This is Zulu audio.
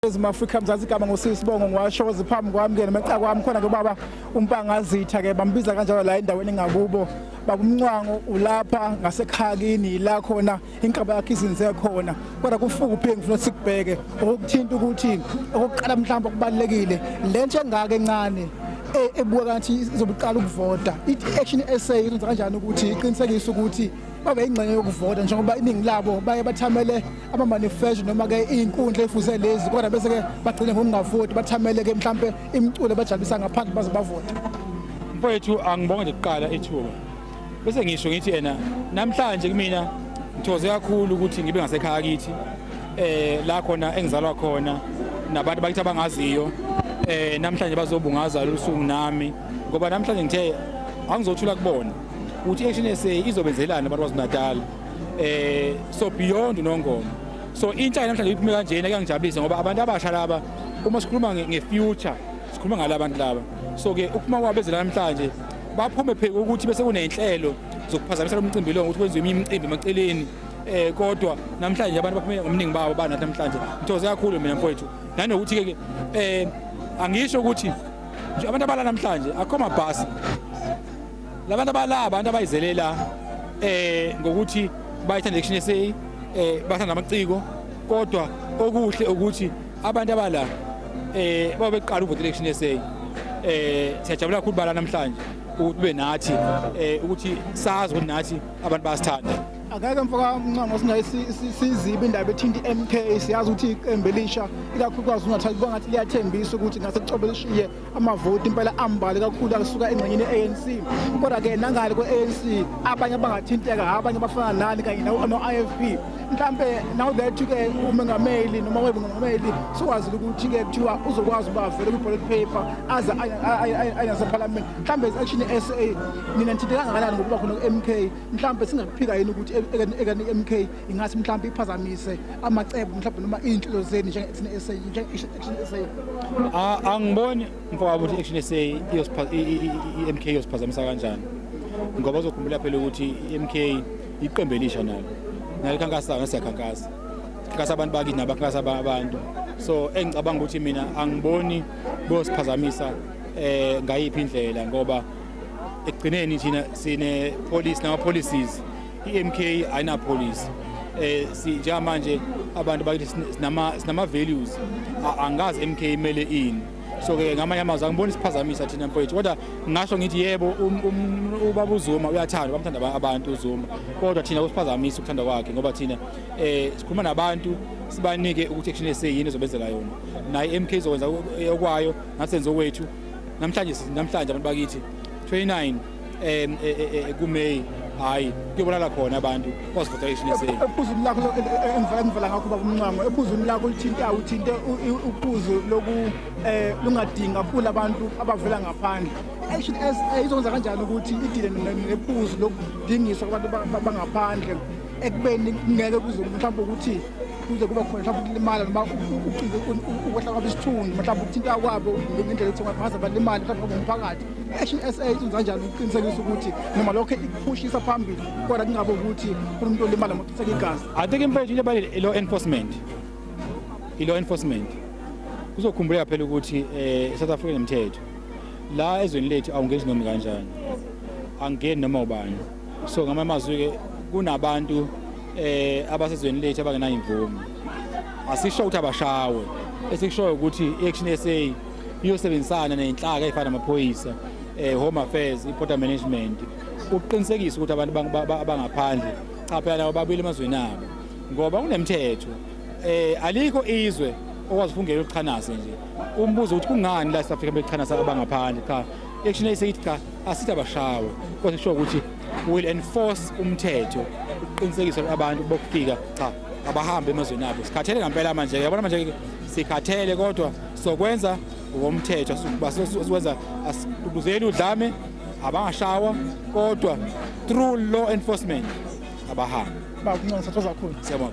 Zuma Africa Mzansi igama ngosisibongo ngwashoza phambi kwami ke nemecaka kwami khona ke baba umpangazitha ke bambiza kanjalo la endaweni engakubo baba uMcwango ulapha ngasekhakini la khona inqaba yakhe izinze khona kodwa kufuka uphengi ngifuna sikubheke ukuthinta ukuthi okuqala mhlawumbe okubalekile lento engaka encane ebuka kanti izobuqala ukuvota i-action essay izenza kanjani ukuthi iqinisekise ukuthi babe ingxenye yokuvota njengoba iningi labo baye bathamele ama-manifesto noma ke iy'nkundla efuze lezi kodwa bese ke bagcine ngokungavoti bathamele ke mhlawumbe imiculo bajabulisa ngaphandle baze bavote. Mfowethu angibonge nje kuqala ithuba bese ngisho ngithi yena namhlanje kumina ngithokoze kakhulu ukuthi ngibe ngasekhaya kithi la khona engizalwa khona nabantu bakithi abangaziyo namhlanje bazobungaza lusuku nami ngoba namhlanje ngithe angizothula kubona ukuthi action essay izobenzelana abantu baziNatal so beyond uNongoma so intsha namhlanje iphume kanjena kuyangijabulisa ngoba abantu abasha laba uma sikhuluma ngefuture sikhuluma ngalabantu laba so ke ukuphuma kwabo bezela namhlanje baphume phela ukuthi bese kunenhlelo zokuphazamisa lo mcimbi lo ukuthi kwenziwe imicimbi emaceleni kodwa namhlanje abantu baphume ngomningi babo banathi namhlanje ngithokoze kakhulu mina mfowethu nanokuthi ke angisho ukuthi nje abantu abala namhlanje akho mabhasi labantu abala abantu abayizelela ngokuthi bayithanda action essay bathanda amaciko kodwa okuhle ukuthi abantu abala babe beqala uvota election essay siyajabula kakhulu bala namhlanje ukuthi be nathi ukuthi sazi ukuthi nathi abantu bayasithanda. Akake mfaka Mcwango sinayo siziba indaba ethinta iMK siyazi ukuthi iqembu elisha ikakhulukazi ungathathi kuba ngathi liyathembisa ukuthi ngase kucobe lishiye amavoti impela ambali kakhulu akusuka engxenyeni ye-ANC kodwa ke nangale kwe-ANC abanye abangathinteka abanye bafana nani kanye no-IFP mhlambe now that ke umengameli noma webengameli sokwazi ukuthi ke kuthiwa uzokwazi ubavele ku-ballot paper aze ayasephalamende mhlambe action essay nina nithinteka kangakanani ngokuba khona ku-MK mhlambe singakuphika yini ukuthi MK ingasi mhlawumbe iphazamise amacebo mhlawumbe noma izinhlelo zeni njenge-action essay angiboni mfowabo ukuthi action essay i-MK yosiphazamisa kanjani ngoba uzokhumbula phela ukuthi i-MK iqembu elisha nalo nalikhankasa ngasiyakhankasa khankasa abantu bakithi nabakhankasa abantu so engicabanga ukuthi mina angiboni bosiphazamisa ngayiphi indlela ngoba ekugcineni thina sine police nama policies iMK ayina police njengamanje abantu bakithi sinama values angazi MK imele ini so ke ngamanye amazwi angiboni siphazamisa thina mfowethu kodwa ngasho ngithi yebo ubaba uZuma uyathandwa bamthanda abantu uZuma kodwa thina kusiphazamisa ukuthanda kwakhe ngoba thina sikhuluma nabantu sibanike ukuthi action essay yini ezobenzela yona naye MK izokwenza okwayo nasenzo wethu namhlanje abantu bakithi 29 kuMay hayi kuyobolala khona abantu bazivota action essay. Ephuzweni lakho engivela ngakho baba uMcwango ephuzweni lakho lithinta uthinte uphuzo loku lungadingi kakhulu abantu abavela ngaphandle action essay izokwenza kanjani ukuthi idile nephuzo lokudingiswa kwabantu bangaphandle ekubeni ngeke kuze mhlawumbe ukuthi kuze kuba khona mhlawumbe ukulimala noma uqize ukwehla kwabo isithunzi mhlawumbe ukuthinta kwabo ngendlela ethi ngaphansi balimali mhlawumbe ngomphakathi action essay izenza kanjani ukuqinisekisa ukuthi noma lokho ikuphushisa phambili kodwa kungabe ukuthi umuntu olimala ngokutheka igazi. I think mfethu into abalile law enforcement uzokhumbula phela ukuthi South Africa nemthetho la ezweni lethu awungezi noma kanjani angeni noma ubani so ngamazwi ke kunabantu abasezweni lethu abangenayo imvume asisho ukuthi abashawe esikushoyo ukuthi action essay iyosebenzisana nenhlaka ezifana namaphoyisa home affairs border management ukuqinisekisa ukuthi abantu abangaphandle cha phela nabo babuyele emazweni abo ngoba kunemthetho alikho izwe okwazi ukungena uqhanase nje umbuzo ukuthi kungani la South Africa beqhanasa abangaphandle cha action essay ithi cha asithi abashawe kodwa sisho ukuthi will enforce umthetho ukuqinisekisa ukuthi abantu bokufika cha abahambe emazweni abo sikhathele ngempela manje yabona manje sikhathele kodwa sokwenza ngokomthetho sikwenza asikuzeli udlame abangashawa kodwa through law enforcement abahambe baba uNcwango sathoza kakhulu siyabonga.